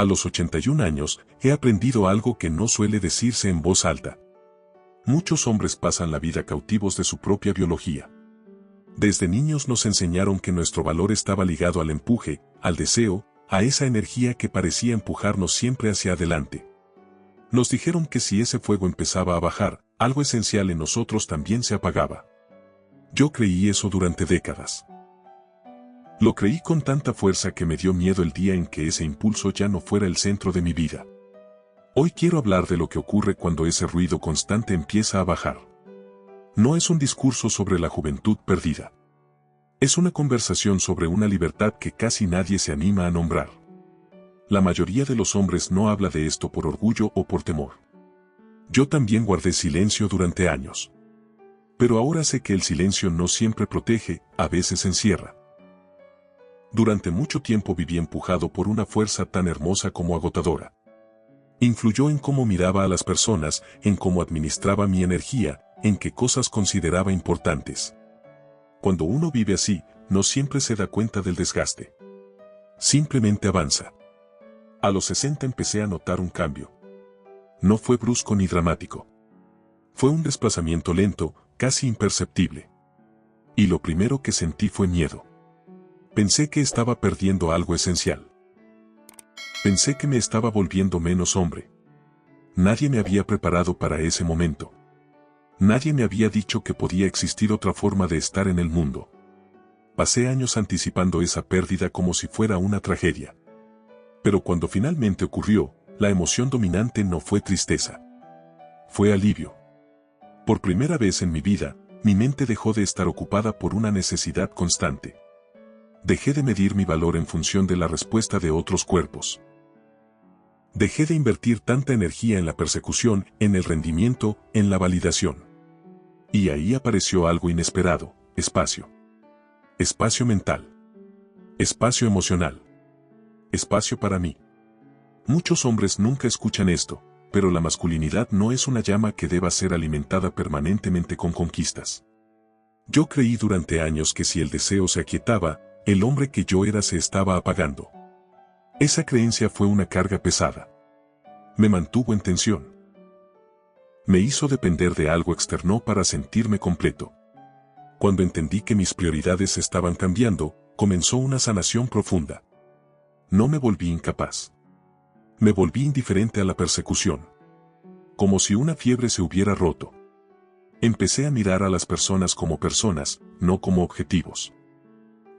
A los 81 años, he aprendido algo que no suele decirse en voz alta. Muchos hombres pasan la vida cautivos de su propia biología. Desde niños nos enseñaron que nuestro valor estaba ligado al empuje, al deseo, a esa energía que parecía empujarnos siempre hacia adelante. Nos dijeron que si ese fuego empezaba a bajar, algo esencial en nosotros también se apagaba. Yo creí eso durante décadas. Lo creí con tanta fuerza que me dio miedo el día en que ese impulso ya no fuera el centro de mi vida. Hoy quiero hablar de lo que ocurre cuando ese ruido constante empieza a bajar. No es un discurso sobre la juventud perdida. Es una conversación sobre una libertad que casi nadie se anima a nombrar. La mayoría de los hombres no habla de esto por orgullo o por temor. Yo también guardé silencio durante años. Pero ahora sé que el silencio no siempre protege, a veces encierra. Durante mucho tiempo viví empujado por una fuerza tan hermosa como agotadora. Influyó en cómo miraba a las personas, en cómo administraba mi energía, en qué cosas consideraba importantes. Cuando uno vive así, no siempre se da cuenta del desgaste. Simplemente avanza. A los 60 empecé a notar un cambio. No fue brusco ni dramático. Fue un desplazamiento lento, casi imperceptible. Y lo primero que sentí fue miedo. Pensé que estaba perdiendo algo esencial. Pensé que me estaba volviendo menos hombre. Nadie me había preparado para ese momento. Nadie me había dicho que podía existir otra forma de estar en el mundo. Pasé años anticipando esa pérdida como si fuera una tragedia. Pero cuando finalmente ocurrió, la emoción dominante no fue tristeza. Fue alivio. Por primera vez en mi vida, mi mente dejó de estar ocupada por una necesidad constante. Dejé de medir mi valor en función de la respuesta de otros cuerpos. Dejé de invertir tanta energía en la persecución, en el rendimiento, en la validación. Y ahí apareció algo inesperado: espacio. Espacio mental. Espacio emocional. Espacio para mí. Muchos hombres nunca escuchan esto, pero la masculinidad no es una llama que deba ser alimentada permanentemente con conquistas. Yo creí durante años que si el deseo se aquietaba, el hombre que yo era se estaba apagando. Esa creencia fue una carga pesada. Me mantuvo en tensión. Me hizo depender de algo externo para sentirme completo. Cuando entendí que mis prioridades estaban cambiando, comenzó una sanación profunda. No me volví incapaz. Me volví indiferente a la persecución. Como si una fiebre se hubiera roto. Empecé a mirar a las personas como personas, no como objetivos.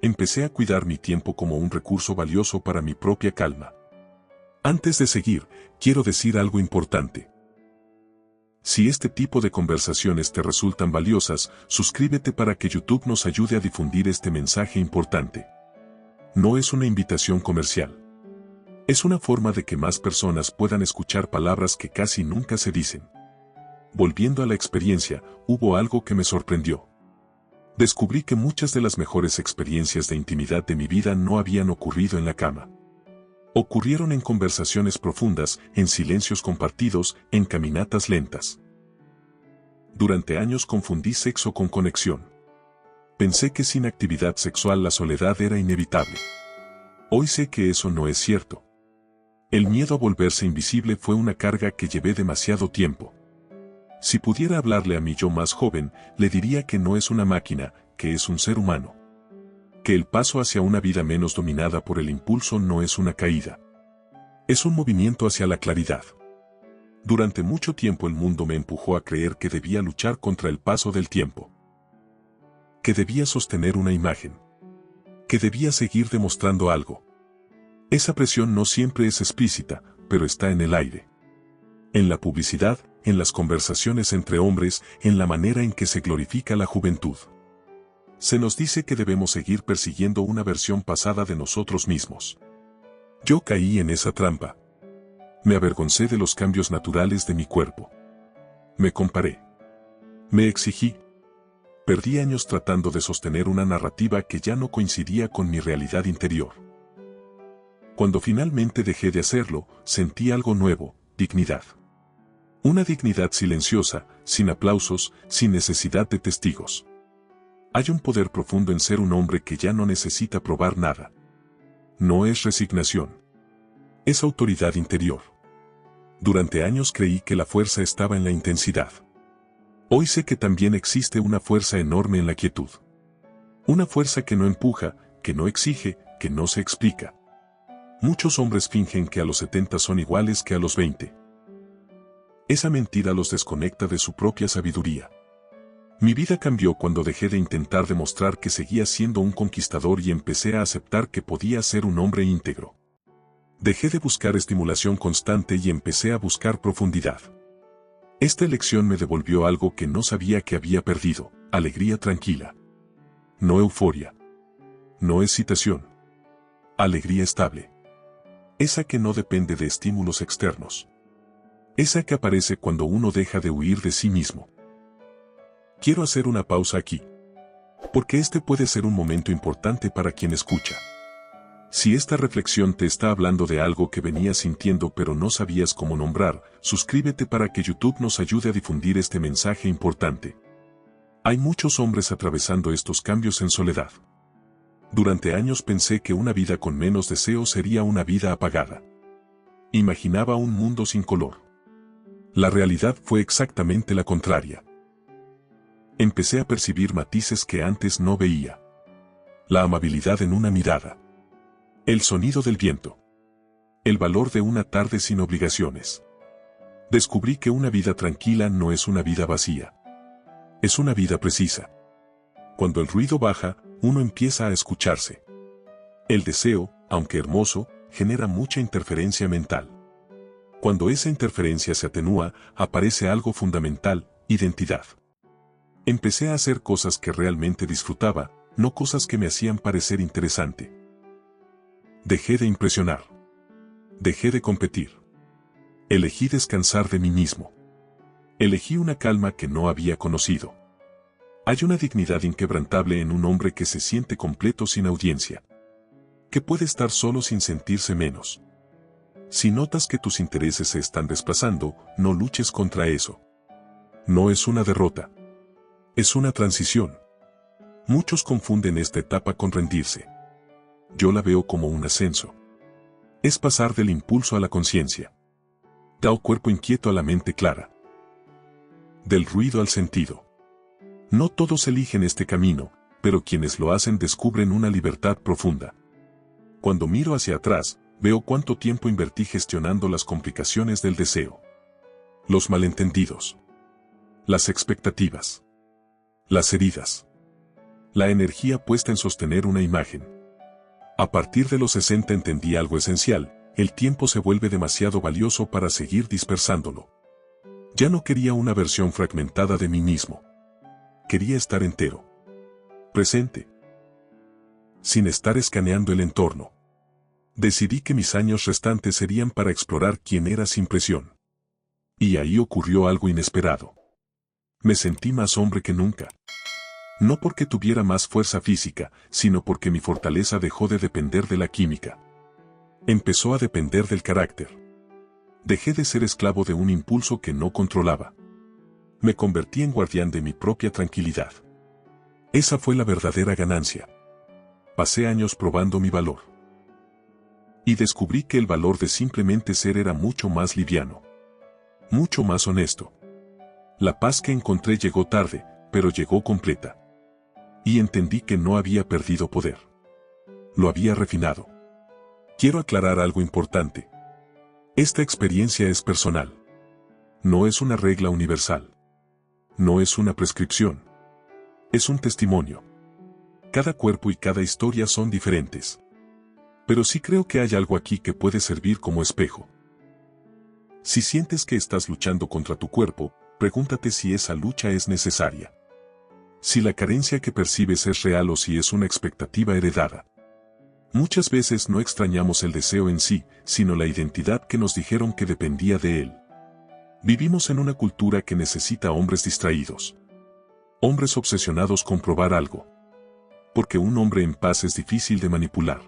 Empecé a cuidar mi tiempo como un recurso valioso para mi propia calma. Antes de seguir, quiero decir algo importante. Si este tipo de conversaciones te resultan valiosas, suscríbete para que YouTube nos ayude a difundir este mensaje importante. No es una invitación comercial. Es una forma de que más personas puedan escuchar palabras que casi nunca se dicen. Volviendo a la experiencia, hubo algo que me sorprendió. Descubrí que muchas de las mejores experiencias de intimidad de mi vida no habían ocurrido en la cama. Ocurrieron en conversaciones profundas, en silencios compartidos, en caminatas lentas. Durante años confundí sexo con conexión. Pensé que sin actividad sexual la soledad era inevitable. Hoy sé que eso no es cierto. El miedo a volverse invisible fue una carga que llevé demasiado tiempo. Si pudiera hablarle a mi yo más joven, le diría que no es una máquina, que es un ser humano. Que el paso hacia una vida menos dominada por el impulso no es una caída. Es un movimiento hacia la claridad. Durante mucho tiempo el mundo me empujó a creer que debía luchar contra el paso del tiempo. Que debía sostener una imagen. Que debía seguir demostrando algo. Esa presión no siempre es explícita, pero está en el aire. En la publicidad, en las conversaciones entre hombres, en la manera en que se glorifica la juventud. Se nos dice que debemos seguir persiguiendo una versión pasada de nosotros mismos. Yo caí en esa trampa. Me avergoncé de los cambios naturales de mi cuerpo. Me comparé. Me exigí. Perdí años tratando de sostener una narrativa que ya no coincidía con mi realidad interior. Cuando finalmente dejé de hacerlo, sentí algo nuevo: dignidad. Una dignidad silenciosa, sin aplausos, sin necesidad de testigos. Hay un poder profundo en ser un hombre que ya no necesita probar nada. No es resignación. Es autoridad interior. Durante años creí que la fuerza estaba en la intensidad. Hoy sé que también existe una fuerza enorme en la quietud. Una fuerza que no empuja, que no exige, que no se explica. Muchos hombres fingen que a los 70 son iguales que a los 20. Esa mentira los desconecta de su propia sabiduría. Mi vida cambió cuando dejé de intentar demostrar que seguía siendo un conquistador y empecé a aceptar que podía ser un hombre íntegro. Dejé de buscar estimulación constante y empecé a buscar profundidad. Esta elección me devolvió algo que no sabía que había perdido: alegría tranquila. No euforia. No excitación. Alegría estable. Esa que no depende de estímulos externos. Esa que aparece cuando uno deja de huir de sí mismo. Quiero hacer una pausa aquí, porque este puede ser un momento importante para quien escucha. Si esta reflexión te está hablando de algo que venías sintiendo pero no sabías cómo nombrar, suscríbete para que YouTube nos ayude a difundir este mensaje importante. Hay muchos hombres atravesando estos cambios en soledad. Durante años pensé que una vida con menos deseo sería una vida apagada. Imaginaba un mundo sin color. La realidad fue exactamente la contraria. Empecé a percibir matices que antes no veía. La amabilidad en una mirada. El sonido del viento. El valor de una tarde sin obligaciones. Descubrí que una vida tranquila no es una vida vacía. Es una vida precisa. Cuando el ruido baja, uno empieza a escucharse. El deseo, aunque hermoso, genera mucha interferencia mental. Cuando esa interferencia se atenúa, aparece algo fundamental: identidad. Empecé a hacer cosas que realmente disfrutaba, no cosas que me hacían parecer interesante. Dejé de impresionar. Dejé de competir. Elegí descansar de mí mismo. Elegí una calma que no había conocido. Hay una dignidad inquebrantable en un hombre que se siente completo sin audiencia. Que puede estar solo sin sentirse menos. Si notas que tus intereses se están desplazando, no luches contra eso. No es una derrota. Es una transición. Muchos confunden esta etapa con rendirse. Yo la veo como un ascenso. Es pasar del impulso a la conciencia. Da cuerpo inquieto a la mente clara. Del ruido al sentido. No todos eligen este camino, pero quienes lo hacen descubren una libertad profunda. Cuando miro hacia atrás, veo cuánto tiempo invertí gestionando las complicaciones del deseo. Los malentendidos. Las expectativas. Las heridas. La energía puesta en sostener una imagen. A partir de los 60 entendí algo esencial: el tiempo se vuelve demasiado valioso para seguir dispersándolo. Ya no quería una versión fragmentada de mí mismo. Quería estar entero. Presente. Sin estar escaneando el entorno. Decidí que mis años restantes serían para explorar quién era sin presión. Y ahí ocurrió algo inesperado. Me sentí más hombre que nunca. No porque tuviera más fuerza física, sino porque mi fortaleza dejó de depender de la química. Empezó a depender del carácter. Dejé de ser esclavo de un impulso que no controlaba. Me convertí en guardián de mi propia tranquilidad. Esa fue la verdadera ganancia. Pasé años probando mi valor. Y descubrí que el valor de simplemente ser era mucho más liviano. Mucho más honesto. La paz que encontré llegó tarde, pero llegó completa. Y entendí que no había perdido poder. Lo había refinado. Quiero aclarar algo importante. Esta experiencia es personal. No es una regla universal. No es una prescripción. Es un testimonio. Cada cuerpo y cada historia son diferentes. Pero sí creo que hay algo aquí que puede servir como espejo. Si sientes que estás luchando contra tu cuerpo, pregúntate si esa lucha es necesaria. Si la carencia que percibes es real o si es una expectativa heredada. Muchas veces no extrañamos el deseo en sí, sino la identidad que nos dijeron que dependía de él. Vivimos en una cultura que necesita hombres distraídos. Hombres obsesionados con probar algo. Porque un hombre en paz es difícil de manipular.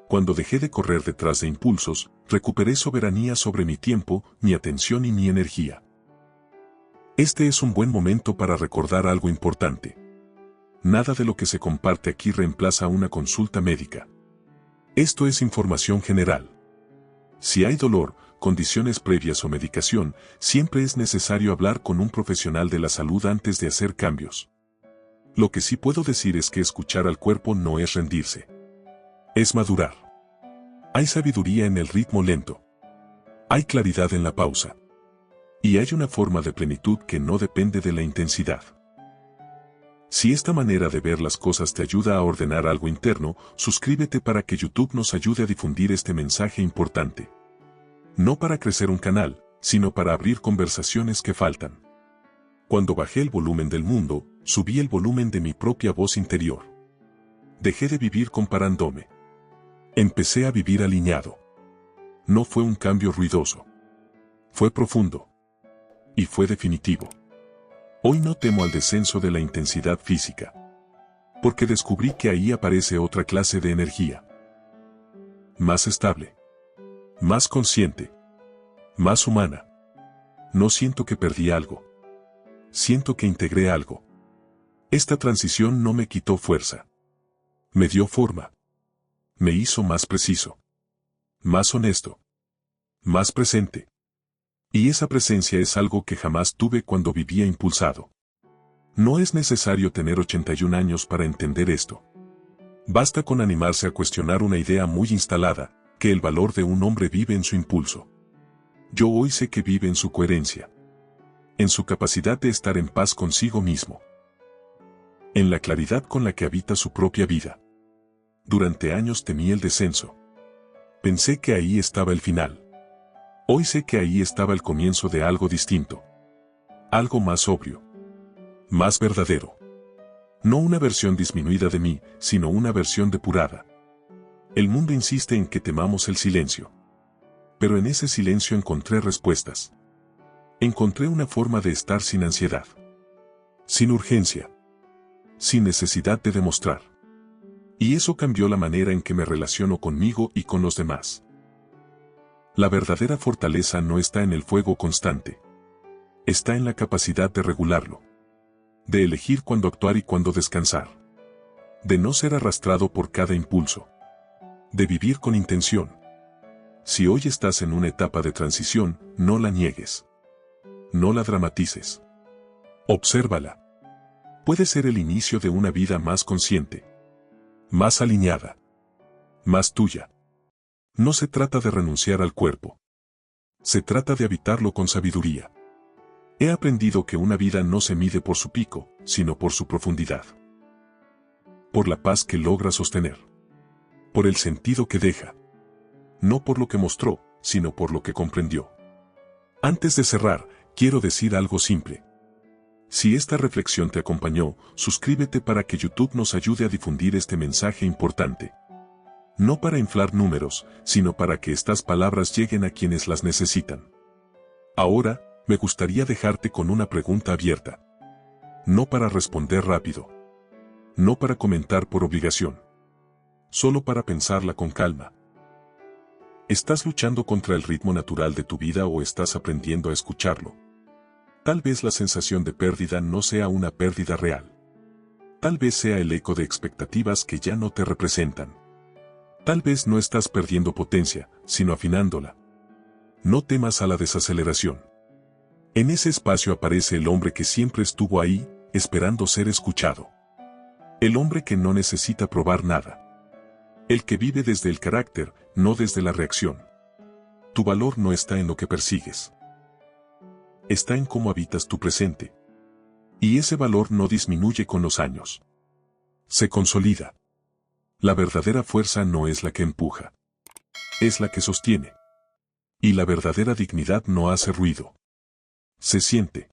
Cuando dejé de correr detrás de impulsos, recuperé soberanía sobre mi tiempo, mi atención y mi energía. Este es un buen momento para recordar algo importante. Nada de lo que se comparte aquí reemplaza una consulta médica. Esto es información general. Si hay dolor, condiciones previas o medicación, siempre es necesario hablar con un profesional de la salud antes de hacer cambios. Lo que sí puedo decir es que escuchar al cuerpo no es rendirse. Es madurar. Hay sabiduría en el ritmo lento. Hay claridad en la pausa. Y hay una forma de plenitud que no depende de la intensidad. Si esta manera de ver las cosas te ayuda a ordenar algo interno, suscríbete para que YouTube nos ayude a difundir este mensaje importante. No para crecer un canal, sino para abrir conversaciones que faltan. Cuando bajé el volumen del mundo, subí el volumen de mi propia voz interior. Dejé de vivir comparándome. Empecé a vivir alineado. No fue un cambio ruidoso. Fue profundo. Y fue definitivo. Hoy no temo al descenso de la intensidad física. Porque descubrí que ahí aparece otra clase de energía. Más estable. Más consciente. Más humana. No siento que perdí algo. Siento que integré algo. Esta transición no me quitó fuerza. Me dio forma. Me hizo más preciso. Más honesto. Más presente. Y esa presencia es algo que jamás tuve cuando vivía impulsado. No es necesario tener 81 años para entender esto. Basta con animarse a cuestionar una idea muy instalada, que el valor de un hombre vive en su impulso. Yo hoy sé que vive en su coherencia. En su capacidad de estar en paz consigo mismo. En la claridad con la que habita su propia vida. Durante años temí el descenso. Pensé que ahí estaba el final. Hoy sé que ahí estaba el comienzo de algo distinto. Algo más sobrio. Más verdadero. No una versión disminuida de mí, sino una versión depurada. El mundo insiste en que temamos el silencio. Pero en ese silencio encontré respuestas. Encontré una forma de estar sin ansiedad. Sin urgencia. Sin necesidad de demostrar. Y eso cambió la manera en que me relaciono conmigo y con los demás. La verdadera fortaleza no está en el fuego constante. Está en la capacidad de regularlo. De elegir cuándo actuar y cuándo descansar. De no ser arrastrado por cada impulso. De vivir con intención. Si hoy estás en una etapa de transición, no la niegues. No la dramatices. Obsérvala. Puede ser el inicio de una vida más consciente. Más alineada. Más tuya. No se trata de renunciar al cuerpo. Se trata de habitarlo con sabiduría. He aprendido que una vida no se mide por su pico, sino por su profundidad. Por la paz que logra sostener. Por el sentido que deja. No por lo que mostró, sino por lo que comprendió. Antes de cerrar, quiero decir algo simple. Si esta reflexión te acompañó, suscríbete para que YouTube nos ayude a difundir este mensaje importante. No para inflar números, sino para que estas palabras lleguen a quienes las necesitan. Ahora, me gustaría dejarte con una pregunta abierta. No para responder rápido. No para comentar por obligación. Solo para pensarla con calma. ¿Estás luchando contra el ritmo natural de tu vida o estás aprendiendo a escucharlo? Tal vez la sensación de pérdida no sea una pérdida real. Tal vez sea el eco de expectativas que ya no te representan. Tal vez no estás perdiendo potencia, sino afinándola. No temas a la desaceleración. En ese espacio aparece el hombre que siempre estuvo ahí, esperando ser escuchado. El hombre que no necesita probar nada. El que vive desde el carácter, no desde la reacción. Tu valor no está en lo que persigues. Está en cómo habitas tu presente. Y ese valor no disminuye con los años. Se consolida. La verdadera fuerza no es la que empuja. Es la que sostiene. Y la verdadera dignidad no hace ruido. Se siente.